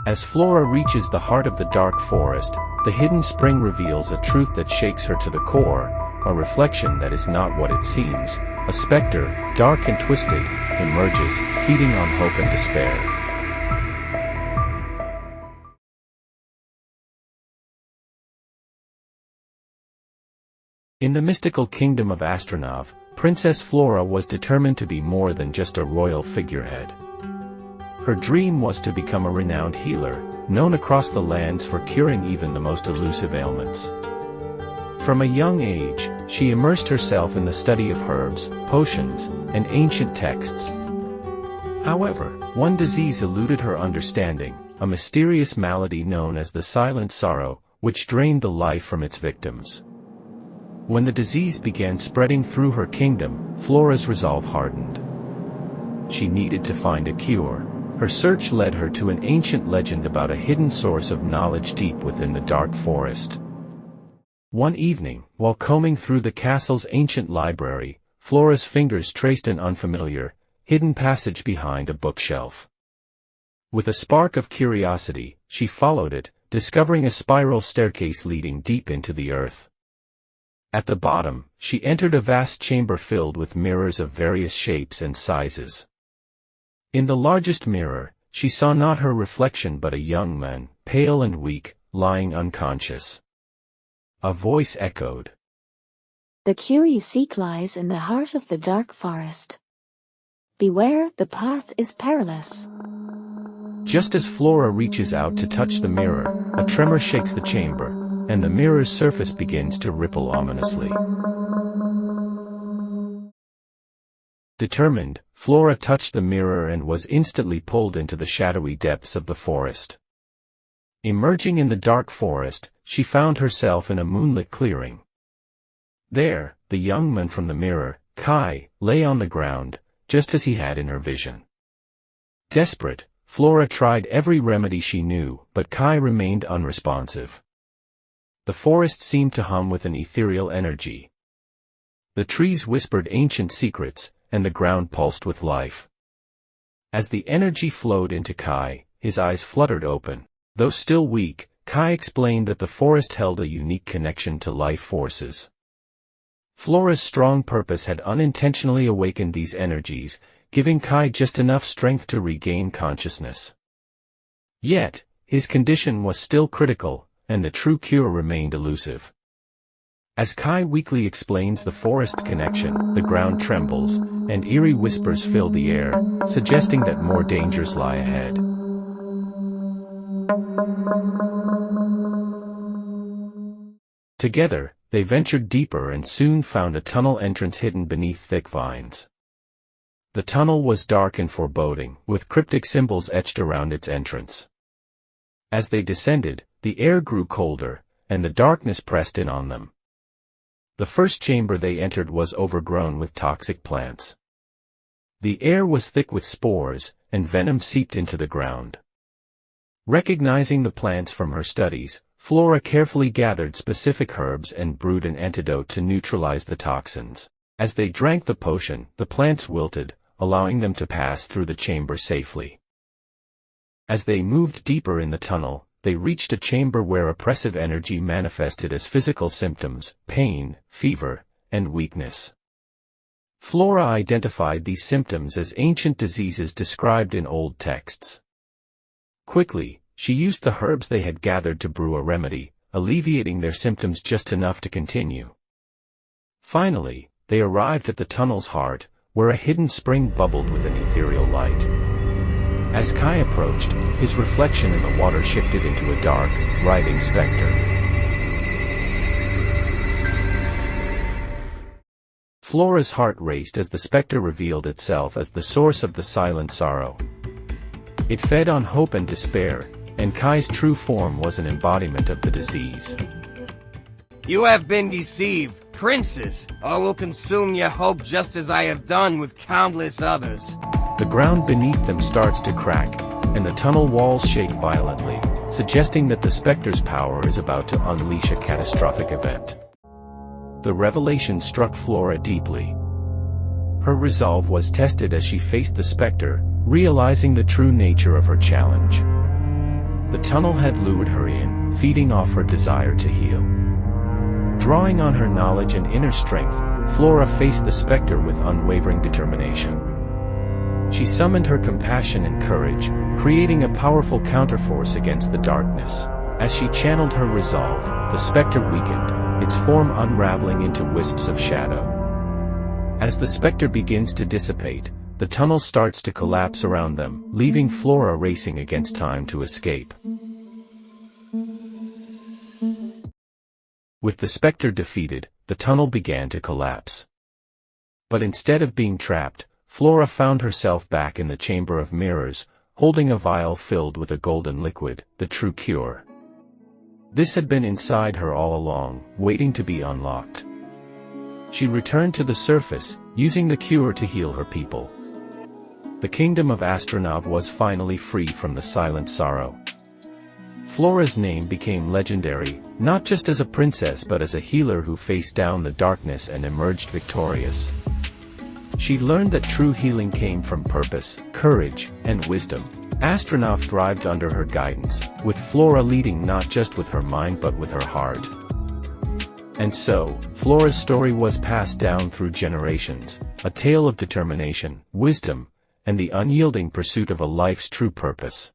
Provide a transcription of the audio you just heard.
As Flora reaches the heart of the dark forest, the hidden spring reveals a truth that shakes her to the core, a reflection that is not what it seems. A specter, dark and twisted, emerges, feeding on hope and despair. In the mystical kingdom of Astronov, Princess Flora was determined to be more than just a royal figurehead. Her dream was to become a renowned healer, known across the lands for curing even the most elusive ailments. From a young age, she immersed herself in the study of herbs, potions, and ancient texts. However, one disease eluded her understanding, a mysterious malady known as the silent sorrow, which drained the life from its victims. When the disease began spreading through her kingdom, Flora's resolve hardened. She needed to find a cure. Her search led her to an ancient legend about a hidden source of knowledge deep within the dark forest. One evening, while combing through the castle's ancient library, Flora's fingers traced an unfamiliar, hidden passage behind a bookshelf. With a spark of curiosity, she followed it, discovering a spiral staircase leading deep into the earth. At the bottom, she entered a vast chamber filled with mirrors of various shapes and sizes. In the largest mirror, she saw not her reflection but a young man, pale and weak, lying unconscious. A voice echoed. "The cure you seek lies in the heart of the dark forest. Beware, the path is perilous." Just as Flora reaches out to touch the mirror, a tremor shakes the chamber, and the mirror's surface begins to ripple ominously. Determined, Flora touched the mirror and was instantly pulled into the shadowy depths of the forest. Emerging in the dark forest, she found herself in a moonlit clearing. There, the young man from the mirror, Kai, lay on the ground, just as he had in her vision. Desperate, Flora tried every remedy she knew, but Kai remained unresponsive. The forest seemed to hum with an ethereal energy. The trees whispered ancient secrets, and the ground pulsed with life. As the energy flowed into Kai, his eyes fluttered open. Though still weak, Kai explained that the forest held a unique connection to life forces. Flora's strong purpose had unintentionally awakened these energies, giving Kai just enough strength to regain consciousness. Yet, his condition was still critical, and the true cure remained elusive. As Kai weakly explains the forest connection, the ground trembles, and eerie whispers fill the air, suggesting that more dangers lie ahead. Together, they ventured deeper and soon found a tunnel entrance hidden beneath thick vines. The tunnel was dark and foreboding, with cryptic symbols etched around its entrance. As they descended, the air grew colder, and the darkness pressed in on them. The first chamber they entered was overgrown with toxic plants. The air was thick with spores, and venom seeped into the ground. Recognizing the plants from her studies, Flora carefully gathered specific herbs and brewed an antidote to neutralize the toxins. As they drank the potion, the plants wilted, allowing them to pass through the chamber safely. As they moved deeper in the tunnel, they reached a chamber where oppressive energy manifested as physical symptoms, pain, fever, and weakness. Flora identified these symptoms as ancient diseases described in old texts. Quickly, she used the herbs they had gathered to brew a remedy, alleviating their symptoms just enough to continue. Finally, they arrived at the tunnel's heart, where a hidden spring bubbled with an ethereal light. As Kai approached, his reflection in the water shifted into a dark, writhing specter. Flora's heart raced as the specter revealed itself as the source of the silent sorrow. It fed on hope and despair, and Kai's true form was an embodiment of the disease. "You have been deceived, princess. I will consume your hope just as I have done with countless others." The ground beneath them starts to crack, and the tunnel walls shake violently, suggesting that the specter's power is about to unleash a catastrophic event. The revelation struck Flora deeply. Her resolve was tested as she faced the specter, realizing the true nature of her challenge. The tunnel had lured her in, feeding off her desire to heal. Drawing on her knowledge and inner strength, Flora faced the specter with unwavering determination. She summoned her compassion and courage, creating a powerful counterforce against the darkness. As she channeled her resolve, the specter weakened, its form unraveling into wisps of shadow. As the specter begins to dissipate, the tunnel starts to collapse around them, leaving Flora racing against time to escape. With the specter defeated, the tunnel began to collapse. But instead of being trapped, Flora found herself back in the Chamber of Mirrors, holding a vial filled with a golden liquid, the true cure. This had been inside her all along, waiting to be unlocked. She returned to the surface, using the cure to heal her people. The kingdom of Astronov was finally free from the silent sorrow. Flora's name became legendary, not just as a princess but as a healer who faced down the darkness and emerged victorious. She learned that true healing came from purpose, courage, and wisdom. Astronov thrived under her guidance, with Flora leading not just with her mind but with her heart. And so, Flora's story was passed down through generations, a tale of determination, wisdom, and the unyielding pursuit of a life's true purpose.